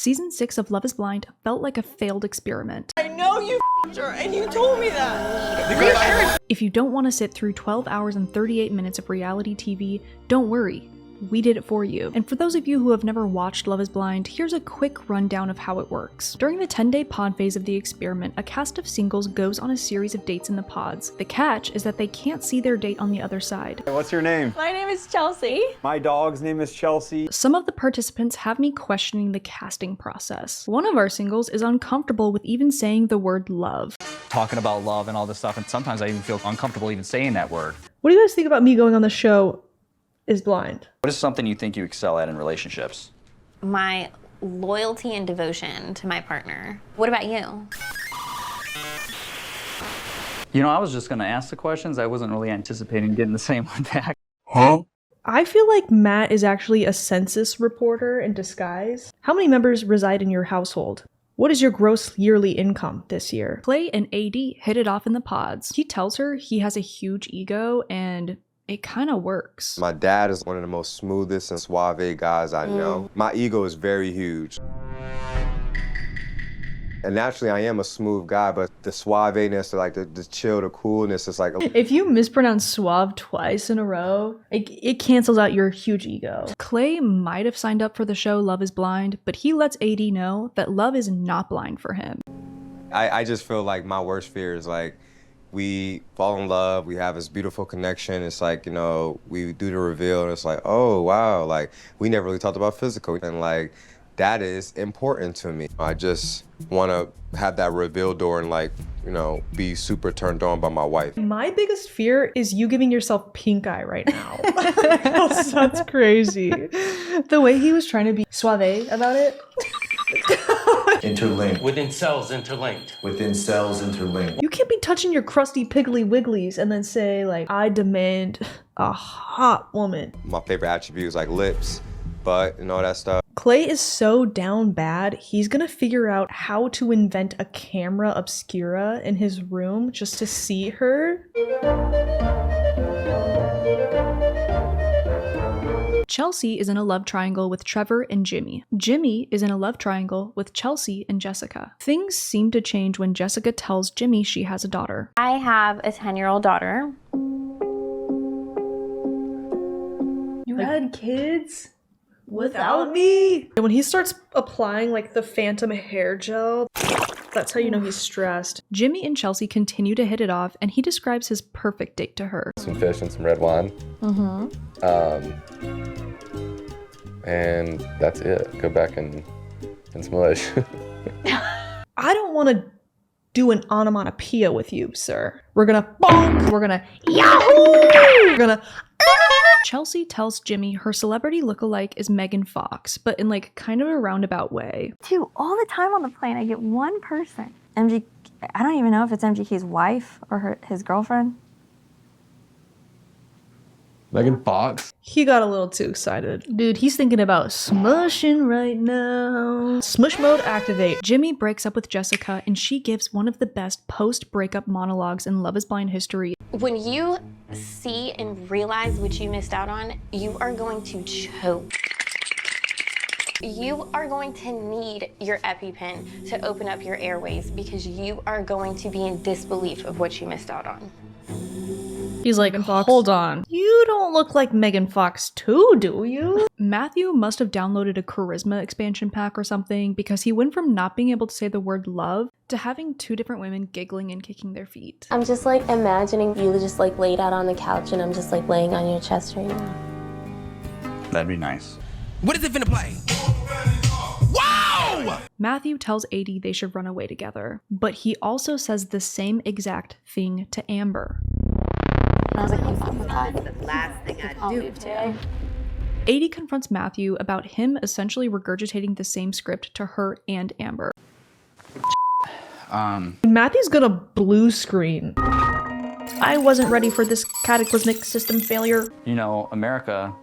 Season 6 of Love is Blind felt like a failed experiment. I know you f***ed her, and you told me that. If you don't want to sit through 12 hours and 38 minutes of reality TV, don't worry. We did it for you. And for those of you who have never watched Love is Blind, here's a quick rundown of how it works. During the 10-day pod phase of the experiment, a cast of singles goes on a series of dates in the pods. The catch is that they can't see their date on the other side. What's your name? My name is Chelsea. My dog's name is Chelsea. Some of the participants have me questioning the casting process. One of our singles is uncomfortable with even saying the word love. Talking about love and all this stuff, and sometimes I even feel uncomfortable even saying that word. What do you guys think about me going on the show is Blind? What is something you think you excel at in relationships? My loyalty and devotion to my partner. What about you? You know, I was just gonna ask the questions. I wasn't really anticipating getting the same one back. Huh? I feel like Matt is actually a census reporter in disguise. How many members reside in your household? What is your gross yearly income this year? Clay and AD hit it off in the pods. He tells her he has a huge ego and it kind of works. My dad is one of the most smoothest and suave guys I know. My ego is very huge. And naturally, I am a smooth guy, but the suaveness, like the chill, the coolness, is like... If you mispronounce suave twice in a row, it cancels out your huge ego. Clay might have signed up for the show Love is Blind, but he lets AD know that love is not blind for him. I just feel like my worst fear is like, we fall in love, we have this beautiful connection. It's like, you know, we do the reveal and it's like, oh, wow, like we never really talked about physical. And like, that is important to me. I just want to have that reveal door and like, you know, be super turned on by my wife. My biggest fear is you giving yourself pink eye right now. That's crazy. The way he was trying to be suave about it. Interlinked. Within cells interlinked. Within cells interlinked. You can't be touching your crusty piggly wigglies and then say like, I demand a hot woman. My favorite attribute is like lips, butt, and all that stuff. Clay is so down bad, he's gonna figure out how to invent a camera obscura in his room just to see her. Chelsea is in a love triangle with Trevor and Jimmy. Jimmy is in a love triangle with Chelsea and Jessica. Things seem to change when Jessica tells Jimmy she has a daughter. I have a 10-year-old daughter. You had kids? Without me? And when he starts applying like the phantom hair gel, that's how you know he's stressed. Jimmy and Chelsea continue to hit it off, and he describes his perfect date to her. Some fish and some red wine. And that's it. Go back and smush. I don't want to do an onomatopoeia with you, sir. We're gonna bonk, we're gonna yahoo, we're gonna... Chelsea tells Jimmy her celebrity lookalike is Megan Fox, but in like kind of a roundabout way. Dude, all the time on the plane I get one person. I don't even know if it's MGK's wife or his girlfriend. Megan Fox? He got a little too excited. Dude, he's thinking about smushing right now. Smush mode activate. Jimmy breaks up with Jessica, and she gives one of the best post-breakup monologues in Love is Blind history. When you see and realize what you missed out on, you are going to choke. You are going to need your EpiPen to open up your airways because you are going to be in disbelief of what you missed out on. He's like, hold on. You don't look like Megan Fox too, do you? Matthew must have downloaded a charisma expansion pack or something because he went from not being able to say the word love to having two different women giggling and kicking their feet. I'm just like imagining you just like laid out on the couch and I'm just like laying on your chest right now. That'd be nice. What is it finna play? Wow! Matthew tells AD they should run away together, but he also says the same exact thing to Amber. And I was like, oh, That's the last thing I'd do today. AD confronts Matthew about him essentially regurgitating the same script to her and Amber. Matthew's gonna blue screen. I wasn't ready for this cataclysmic system failure. You know, America,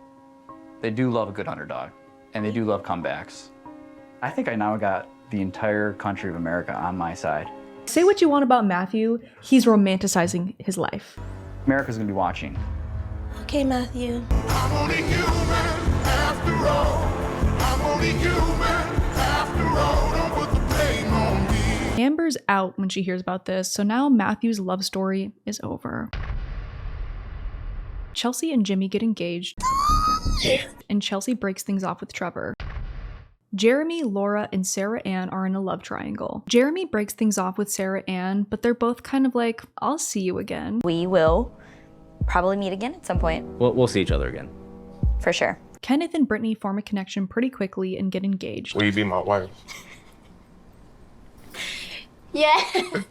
they do love a good underdog, and they do love comebacks. I think I now got the entire country of America on my side. Say what you want about Matthew, he's romanticizing his life. America's gonna be watching. okay, Matthew. I'm only human after all. I'm only human after all. Jennifer's out when she hears about this, so now Matthew's love story is over. Chelsea and Jimmy get engaged, and Chelsea breaks things off with Trevor. Jeremy, Laura, and Sarah Ann are in a love triangle. Jeremy breaks things off with Sarah Ann, but they're both kind of like, I'll see you again. We will probably meet again at some point. We'll see each other again. For sure. Kenneth and Brittany form a connection pretty quickly and get engaged. Will you be my wife? Yeah.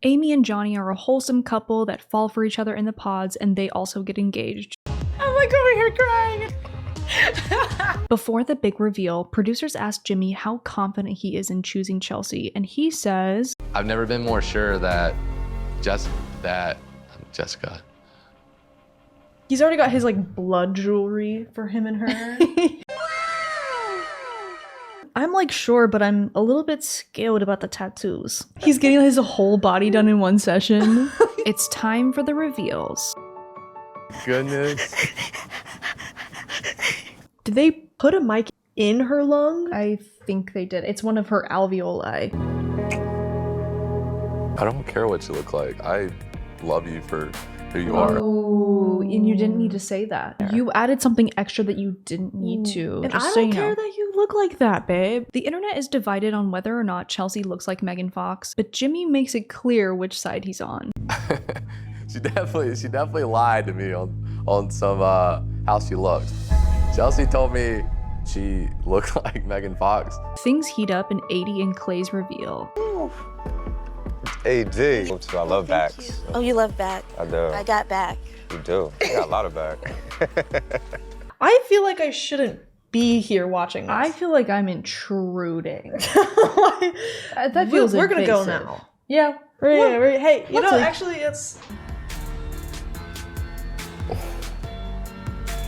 Amy and Johnny are a wholesome couple that fall for each other in the pods, and they also get engaged. I'm like over here crying. Before the big reveal, producers ask Jimmy how confident he is in choosing Chelsea, and he says, I've never been more sure that Jessica. He's already got his like blood jewelry for him and her. I'm like sure, but I'm a little bit scared about the tattoos. He's getting his whole body done in one session. It's time for the reveals. Goodness. Did they put a mic in her lung? I think they did. It's one of her alveoli. I don't care what you look like. I love you for who you are. Oh, and you didn't need to say that. You added something extra that you didn't need to. And just I so don't you care know. that you look like that, babe. The internet is divided on whether or not Chelsea looks like Megan Fox, but Jimmy makes it clear which side he's on. She definitely lied to me on some how she looked. Chelsea told me she looked like Megan Fox. Things heat up in AD and Clay's reveal. AD. I love backs. Oh, you love back. I do. I got back. You do. I got a lot of back. I feel like I shouldn't be here watching this. I feel like I'm intruding. That feels We're gonna go invasive. now. Yeah. Hey, you know, Let's actually, it's...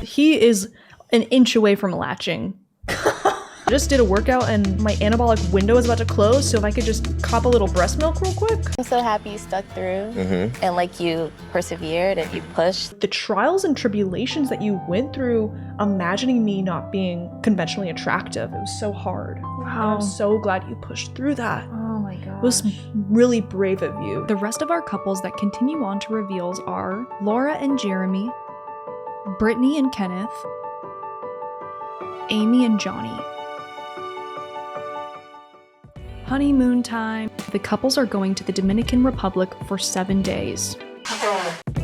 He is an inch away from latching. Just did a workout and my anabolic window is about to close, so if I could just cop a little breast milk real quick. I'm so happy you stuck through and like you persevered and you pushed. The trials and tribulations that you went through imagining me not being conventionally attractive, it was so hard. Wow. I'm so glad you pushed through that. Oh my god. It was really brave of you. The rest of our couples that continue on to reveals are Laura and Jeremy, Brittany and Kenneth, Amy and Johnny. Honeymoon time. The couples are going to the Dominican Republic for 7 days. I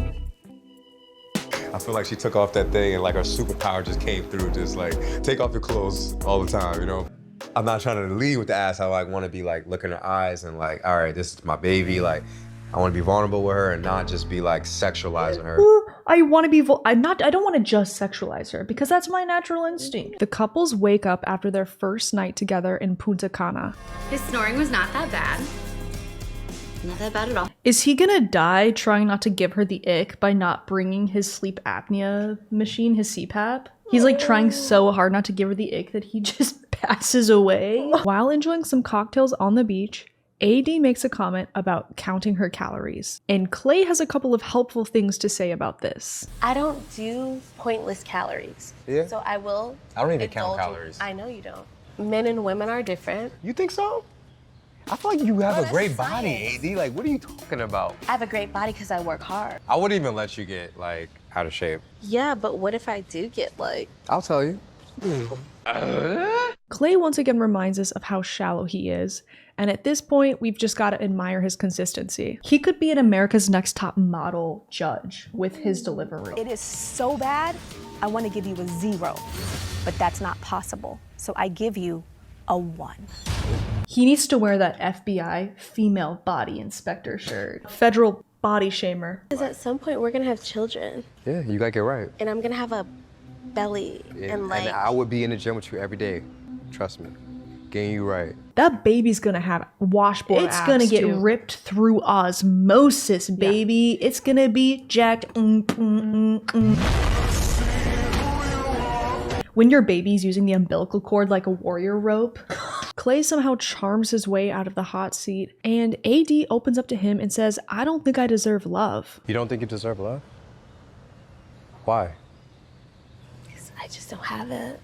feel like she took off that thing and like her superpower just came through, just like take off your clothes all the time, you know? I'm not trying to lead with the ass. I like want to be like look in her eyes and like, all right, this is my baby. Like I want to be vulnerable with her and not just be like sexualizing her. I want to be I don't want to just sexualize her because that's my natural instinct. The couples wake up after their first night together in Punta Cana. His snoring was not that bad. Not that bad at all. Is he gonna die trying not to give her the ick by not bringing his sleep apnea machine, his CPAP? He's like trying so hard not to give her the ick that he just passes away. While enjoying some cocktails on the beach, AD makes a comment about counting her calories, and Clay has a couple of helpful things to say about this. I don't do pointless calories. Yeah? So I will. I don't even count indulge in- calories. I know you don't. Men and women are different. You think so? I feel like you have a that's great science. body, AD. Like, what are you talking about? I have a great body because I work hard. I wouldn't even let you get like out of shape. Yeah, but what if I do get like... I'll tell you. Clay once again reminds us of how shallow he is, and at this point, we've just got to admire his consistency. He could be an America's Next Top Model judge with his delivery. It is so bad, I want to give you a 0, but that's not possible. So I give you a 1. He needs to wear that FBI female body inspector shirt. Federal body shamer. Because at some point we're going to have children. Yeah, you gotta get right. And I'm going to have a belly and like... And I would be in the gym with you every day. Trust me. Getting you right. That baby's gonna have washboard It's abs, gonna get too. ripped through osmosis, baby. It's gonna be jacked. When your baby's using the umbilical cord like a warrior rope, Clay somehow charms his way out of the hot seat, and AD opens up to him and says, I don't think I deserve love. You don't think you deserve love? Why? I just don't have it.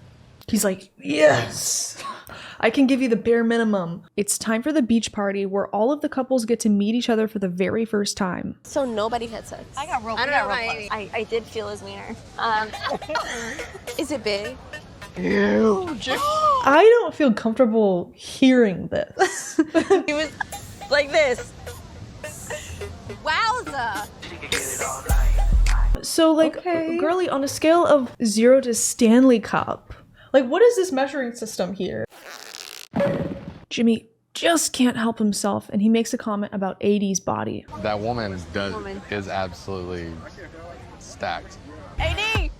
He's like, yes, I can give you the bare minimum. It's time for the beach party where all of the couples get to meet each other for the very first time. So nobody had sex? I got real close. I did feel his wiener. Is it big? Huge. I don't feel comfortable hearing this. He was like this. Wowza. So like, girly, on a scale of 0 to Stanley Cup, like what is this measuring system here? Jimmy just can't help himself and he makes a comment about AD's body. That woman is absolutely stacked. AD! Hey,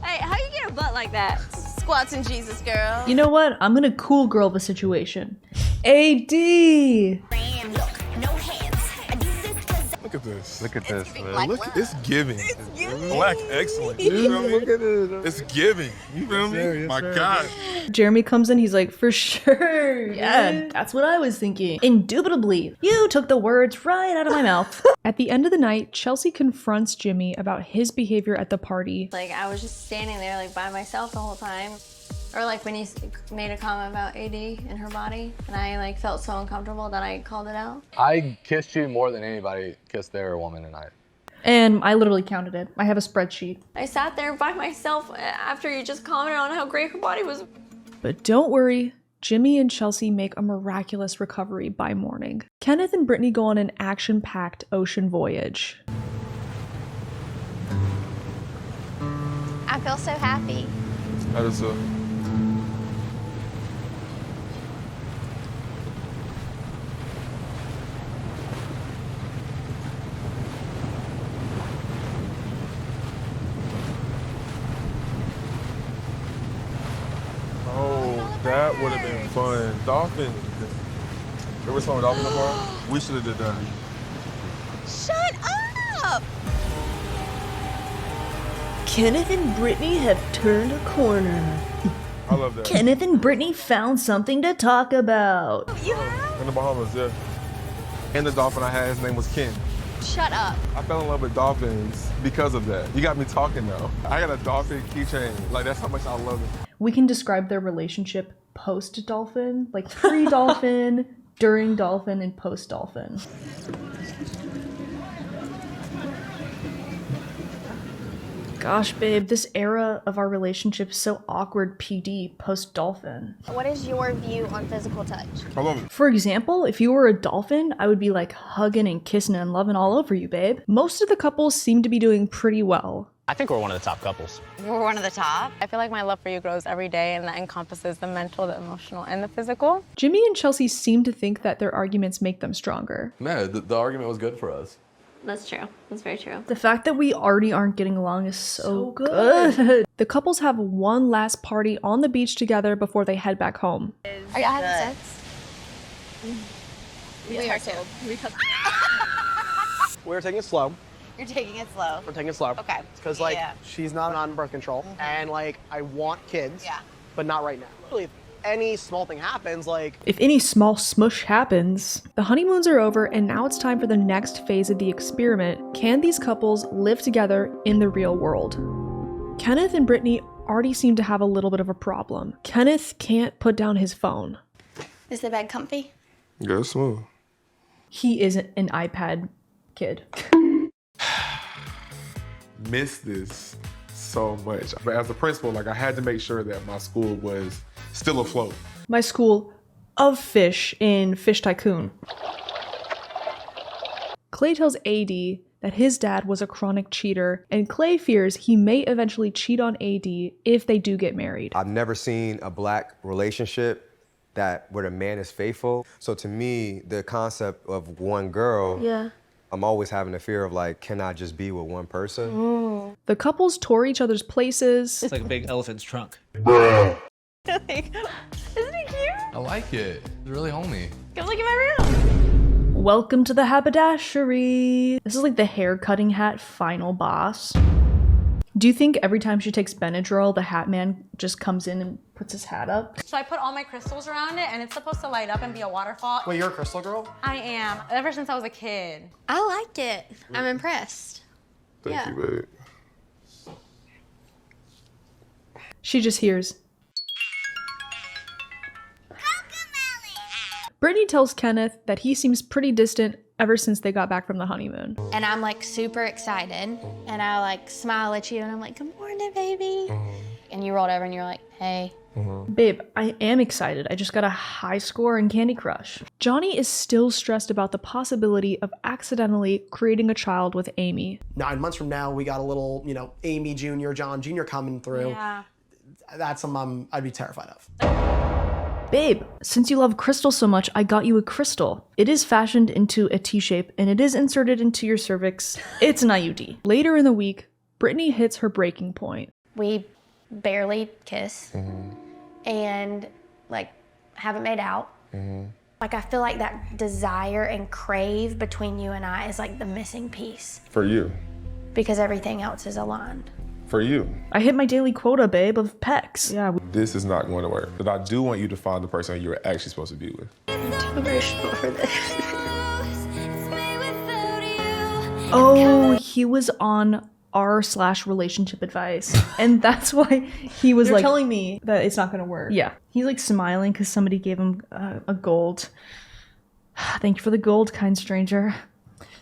how you get a butt like that? Squats in Jesus, girl. You know what? I'm gonna cool girl the situation. AD! Look at this. Look at this, man. Man, look, it's giving. Black excellence. You feel me? Look at it. It's giving. You feel me? My God. Jeremy comes in, he's like, for sure. Yeah, that's what I was thinking. Indubitably. You took the words right out of my mouth. At the end of the night, Chelsea confronts Jimmy about his behavior at the party. Like, I was just standing there, like, by myself the whole time. Or, like, when he made a comment about AD and her body, and I, like, felt so uncomfortable that I called it out. I kissed you more than anybody kissed their woman tonight. And I literally counted it. I have a spreadsheet. I sat there by myself after you just commented on how great her body was. But don't worry, Jimmy and Chelsea make a miraculous recovery by morning. Kenneth and Brittany go on an action-packed ocean voyage. I feel so happy. That is a... That would have been fun. Dolphin. Ever saw a dolphin in the bar? We should have did that. Shut up! Kenneth and Brittany have turned a corner. I love that. Kenneth and Brittany found something to talk about. You have? In the Bahamas, yeah. And the dolphin I had, his name was Ken. Shut up. I fell in love with dolphins because of that. You got me talking now. I got a dolphin keychain. Like, that's how much I love it. We can describe their relationship post-dolphin, like pre-dolphin, during dolphin, and post-dolphin. Gosh, babe, this era of our relationship is so awkward. PD, post-dolphin. What is your view on physical touch? I love it. For example, if you were a dolphin, I would be like hugging and kissing and loving all over you, babe. Most of the couples seem to be doing pretty well. I think we're one of the top couples. We're one of the top. I feel like my love for you grows every day, and that encompasses the mental, the emotional, and the physical. Jimmy and Chelsea seem to think that their arguments make them stronger. Man, the argument was good for us. That's true. That's very true. The fact that we already aren't getting along is so good. The couples have one last party on the beach together before they head back home. Are you having sex? We are too. We're taking it slow. You're taking it slow. We're taking it slow. Okay. Because, like, she's not on birth control. And, like, I want kids. Yeah. But not right now. Really, if any small thing happens, like... If any small smush happens, the honeymoons are over and now it's time for the next phase of the experiment. Can these couples live together in the real world? Kenneth and Brittany already seem to have a little bit of a problem. Kenneth can't put down his phone. Is the bed comfy? Yeah, it's smooth. He isn't an iPad kid. Miss this so much. But as a principal, like, I had to make sure that my school was still afloat. My school of fish in Fish Tycoon. Clay tells AD that his dad was a chronic cheater, and Clay fears he may eventually cheat on AD if they do get married. I've never seen a black relationship where the man is faithful. So to me, the concept of one girl, I'm always having a fear of, like, can I just be with one person? The couples tour each other's places. It's like a big elephant's trunk. Like, isn't it cute? I like it. It's really homey. Come look at my room. Welcome to the haberdashery. This is like the hair cutting hat final boss. Do you think every time she takes Benadryl, the hat man just comes in and puts his hat up? So I put all my crystals around it and it's supposed to light up and be a waterfall. Wait, you're a crystal girl? I am, ever since I was a kid. I like it. I'm impressed. Thank you, babe. She just hears. Brittany tells Kenneth that he seems pretty distant ever since they got back from the honeymoon. And I'm like super excited, and I like smile at you, and I'm like, good morning, baby. And you rolled over and you're like, hey. Babe, I am excited. I just got a high score in Candy Crush. Johnny is still stressed about the possibility of accidentally creating a child with Amy. 9 months from now, we got a little, you know, Amy Jr., John Jr. coming through. Yeah. That's something I'd be terrified of. Babe, since you love crystal so much, I got you a crystal. It is fashioned into a T-shape and it is inserted into your cervix. It's an IUD. Later in the week, Brittany hits her breaking point. We barely kiss and like haven't made out. Like I feel like that desire and crave between you and I is like the missing piece. For you. Because everything else is aligned. For you. I hit my daily quota, babe, of pecs. Yeah. This is not going to work. But I do want you to find the person you're actually supposed to be with. I'm too emotional for this. Oh, he was on r/relationship advice. And that's why he was You're like telling me that it's not gonna work. Yeah. He's like smiling because somebody gave him a gold. Thank you for the gold, kind stranger.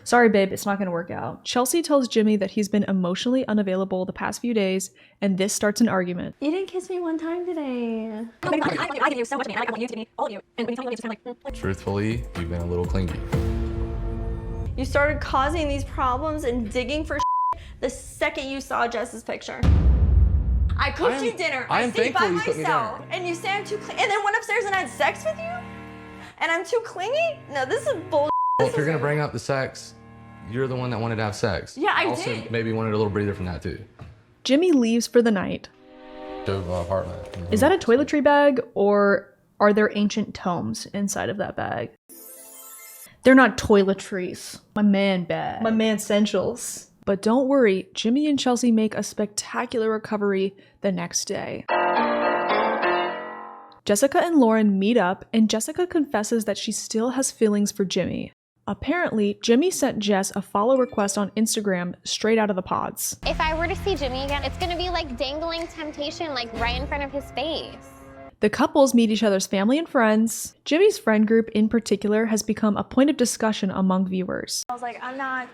Sorry, babe, it's not gonna work out. Chelsea tells Jimmy that he's been emotionally unavailable the past few days, and this starts an argument. You didn't kiss me one time today. I give you so much, and I want you to be all of you. And when you tell me it's kind of like, Truthfully, you've been a little clingy. You started causing these problems and digging for the second you saw Jess's picture. I cooked you dinner. I stayed by myself, and you say I'm too clingy. And then went upstairs and had sex with you? And I'm too clingy? No, this is bull. Well, if you're gonna bring up the sex, you're the one that wanted to have sex. Yeah, I also, did. Maybe wanted a little breather from that too. Jimmy leaves for the night. To apartment. Is that a toiletry bag, or are there ancient tomes inside of that bag? They're not toiletries. My man bag. My man essentials. But don't worry, Jimmy and Chelsea make a spectacular recovery the next day. Jessica and Lauren meet up, and Jessica confesses that she still has feelings for Jimmy. Apparently, Jimmy sent Jess a follow request on Instagram straight out of the pods. If I were to see Jimmy again, it's gonna be like dangling temptation, like right in front of his face. The couples meet each other's family and friends. Jimmy's friend group in particular has become a point of discussion among viewers. I was like, I'm not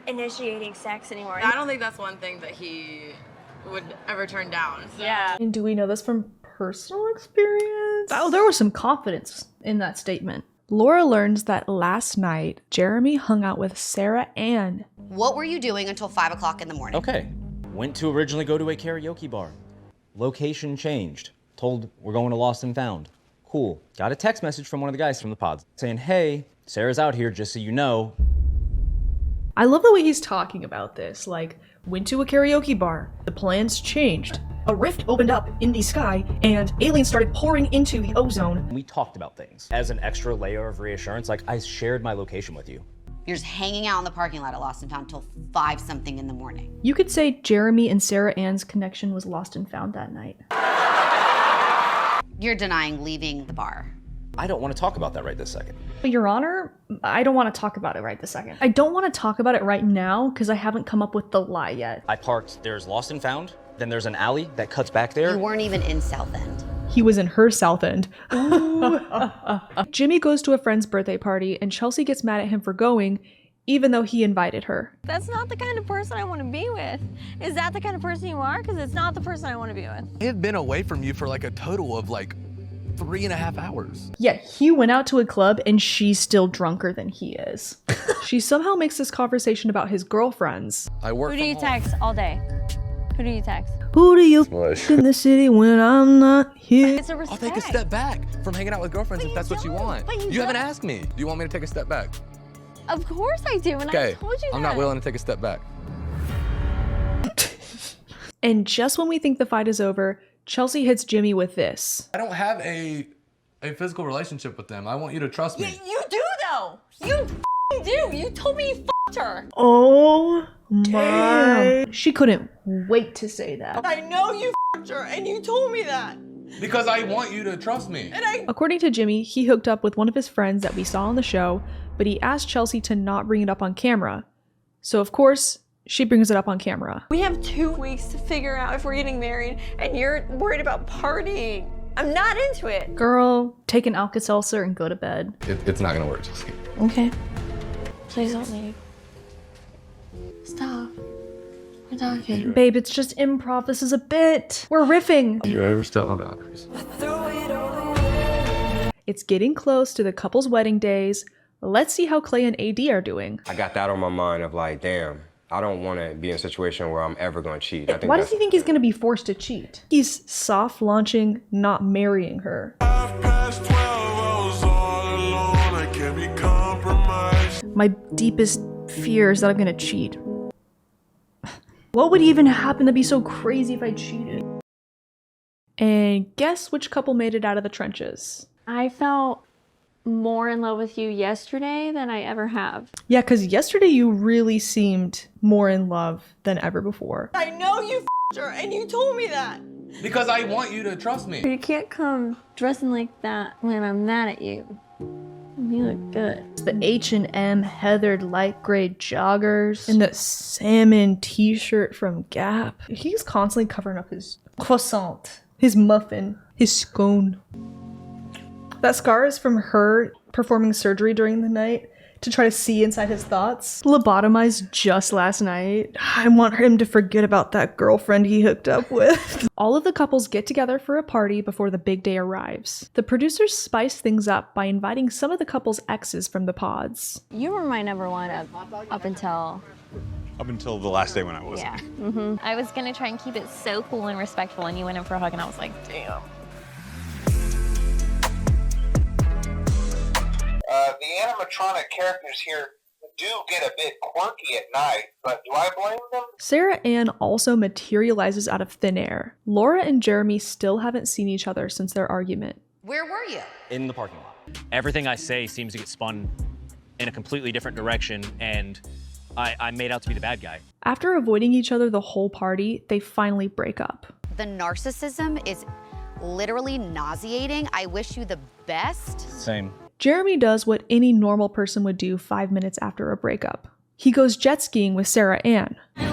initiating sex anymore. I don't think that's one thing that he would ever turn down. So. Yeah. And do we know this from personal experience? Oh, there was some confidence in that statement. Laura learns that last night, Jeremy hung out with Sarah Ann. What were you doing until 5 o'clock in the morning? Okay. Went to originally go to a karaoke bar. Location changed. Told we're going to Lost and Found. Cool. Got a text message from one of the guys from the pods saying, hey, Sarah's out here, just so you know. I love the way he's talking about this. Like, went to a karaoke bar. The plans changed. A rift opened up in the sky, and aliens started pouring into the ozone. We talked about things. As an extra layer of reassurance, like I shared my location with you. You're just hanging out in the parking lot at Lost and Found till 5-something in the morning. You could say Jeremy and Sarah Ann's connection was lost and found that night. You're denying leaving the bar. I don't want to talk about that right this second. But Your Honor, I don't want to talk about it right this second. I don't want to talk about it right now because I haven't come up with the lie yet. I parked, there's Lost and Found, then there's an alley that cuts back there. You weren't even in South End. He was in her South End. Jimmy goes to a friend's birthday party, and Chelsea gets mad at him for going, even though he invited her. That's not the kind of person I want to be with. Is that the kind of person you are? Because it's not the person I want to be with. I have been away from you for like a total of like 3.5 hours. Yeah, he went out to a club and she's still drunker than he is. She somehow makes this conversation about his girlfriends. I work Who do you text all day? Who do you text? Who do you in the city when I'm not here? It's a respect. I'll take a step back from hanging out with girlfriends if that's what you want. You haven't asked me. Do you want me to take a step back? Of course I do, and I told you that. I'm not willing to take a step back. And just when we think the fight is over, Chelsea hits Jimmy with this. I don't have a physical relationship with them. I want you to trust me. You do though. You do. You told me you f***ed her. Oh my. She couldn't wait to say that. I know you f***ed her, and you told me that. Because I want you to trust me. According to Jimmy, he hooked up with one of his friends that we saw on the show, but he asked Chelsea to not bring it up on camera. So of course, she brings it up on camera. We have 2 weeks to figure out if we're getting married, and you're worried about partying. I'm not into it. Girl, take an Alka-Seltzer and go to bed. It's not gonna work, Chelsea. Okay. Please don't leave. Stop. We're talking. Babe, it's just improv. This is a bit. We're riffing. You ever step my boundaries? It's getting close to the couple's wedding days. Let's see how Clay and AD are doing. I got that on my mind of like, damn, I don't want to be in a situation where I'm ever going to cheat. I think Why does he think he's going to be forced to cheat? He's soft launching, not marrying her. My deepest fear is that I'm going to cheat. What would even happen to be so crazy if I cheated? And guess which couple made it out of the trenches? I felt more in love with you yesterday than I ever have. Yeah, because yesterday you really seemed more in love than ever before. I know you f***ed her and you told me that. Because I want you to trust me. You can't come dressing like that when I'm mad at you. You look good. It's the H&M heathered light gray joggers and the salmon t-shirt from Gap. He's constantly covering up his croissant, his muffin, his scone. That scar is from her performing surgery during the night to try to see inside his thoughts. Lobotomized just last night. I want him to forget about that girlfriend he hooked up with. All of the couples get together for a party before the big day arrives. The producers spice things up by inviting some of the couple's exes from the pods. You were my number one up until the last day when I wasn't. Yeah. I was gonna try and keep it so cool and respectful, and you went in for a hug, and I was like, damn. The animatronic characters here do get a bit quirky at night, but do I blame them? Sarah Ann also materializes out of thin air. Laura and Jeremy still haven't seen each other since their argument. Where were you? In the parking lot. Everything I say seems to get spun in a completely different direction, and I'm made out to be the bad guy. After avoiding each other the whole party, they finally break up. The narcissism is literally nauseating. I wish you the best. Same. Jeremy does what any normal person would do 5 minutes after a breakup. He goes jet skiing with Sarah Ann. He's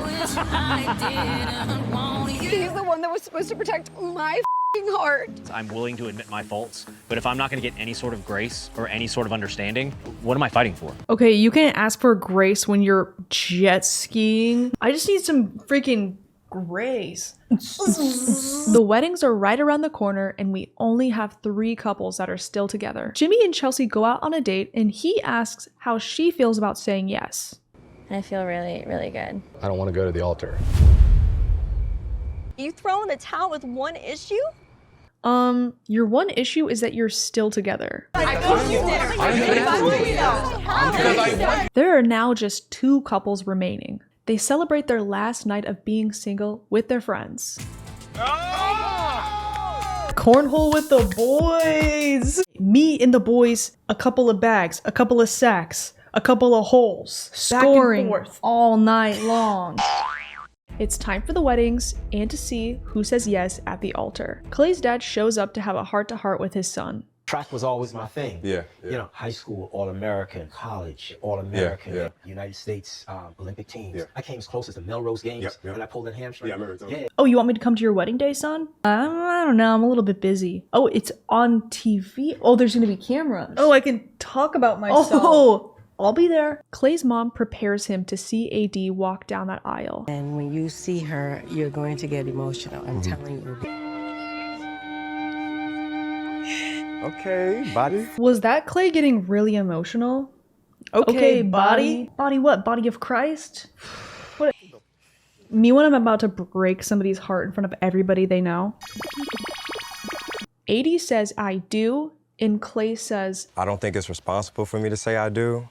the one that was supposed to protect my f***ing heart. I'm willing to admit my faults, but if I'm not gonna get any sort of grace or any sort of understanding, what am I fighting for? Okay, you can ask for grace when you're jet skiing. I just need some freaking grace. The weddings are right around the corner and we only have 3 couples that are still together. Jimmy and Chelsea go out on a date and he asks how she feels about saying yes. And I feel really, really good. I don't want to go to the altar. You throw in the towel with one issue? Your one issue is that you're still together. I cooked you dinner. There are now just 2 couples remaining. They celebrate their last night of being single with their friends. Cornhole with the boys! Me and the boys, a couple of bags, a couple of sacks, a couple of holes, scoring all night long. It's time for the weddings and to see who says yes at the altar. Clay's dad shows up to have a heart-to-heart with his son. Track was always my thing. Yeah. You know, high school, All-American, college, All-American, United States Olympic teams. Yeah. I came as close as the Melrose Games when I pulled that hamstring. Yeah, I remember. Yeah. Oh, you want me to come to your wedding day, son? I don't know, I'm a little bit busy. Oh, it's on TV? Oh, there's gonna be cameras. Oh, I can talk about myself. Oh, I'll be there. Clay's mom prepares him to see AD walk down that aisle. And when you see her, you're going to get emotional. I'm telling you. Okay, body. Was that Clay getting really emotional? Okay, body. Body what? Body of Christ? What? Me when I'm about to break somebody's heart in front of everybody they know. AD says, I do, and Clay says, I don't think it's responsible for me to say I do.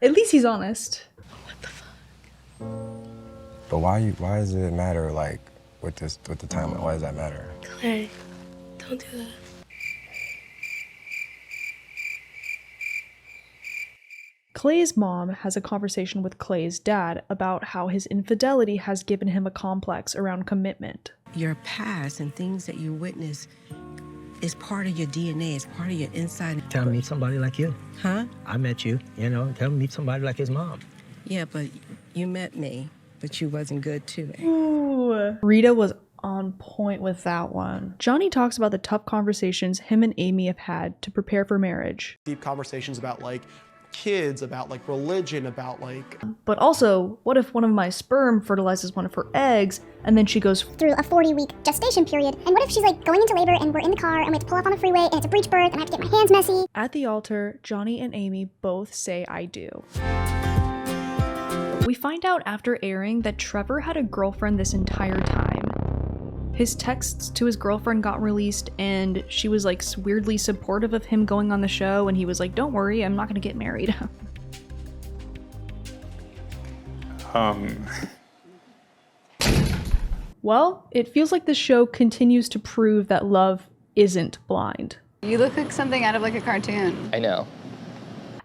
At least he's honest. What the fuck? But why does it matter, like, with the timeline? Why does that matter? Clay, don't do that. Clay's mom has a conversation with Clay's dad about how his infidelity has given him a complex around commitment. Your past and things that you witness is part of your DNA, it's part of your inside. Tell me somebody like you. Huh? I met you, you know, tell me somebody like his mom. Yeah, but you met me, but you wasn't good too. Ooh. Rita was on point with that one. Johnny talks about the tough conversations him and Amy have had to prepare for marriage. Deep conversations about like kids, about like religion, about like... But also, what if one of my sperm fertilizes one of her eggs, and then she goes through a 40-week gestation period? And what if she's like going into labor and we're in the car and we have to pull off on the freeway and it's a breech birth and I have to get my hands messy? At the altar, Johnny and Amy both say I do. We find out after airing that Trevor had a girlfriend this entire time. His texts to his girlfriend got released and she was like weirdly supportive of him going on the show, and he was like, don't worry, I'm not gonna get married. Well, it feels like the show continues to prove that love isn't blind. You look like something out of like a cartoon. I know.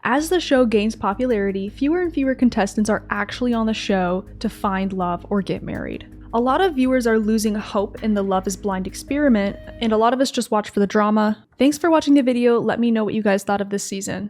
As the show gains popularity, fewer and fewer contestants are actually on the show to find love or get married. A lot of viewers are losing hope in the Love is Blind experiment, and a lot of us just watch for the drama. Thanks for watching the video. Let me know what you guys thought of this season.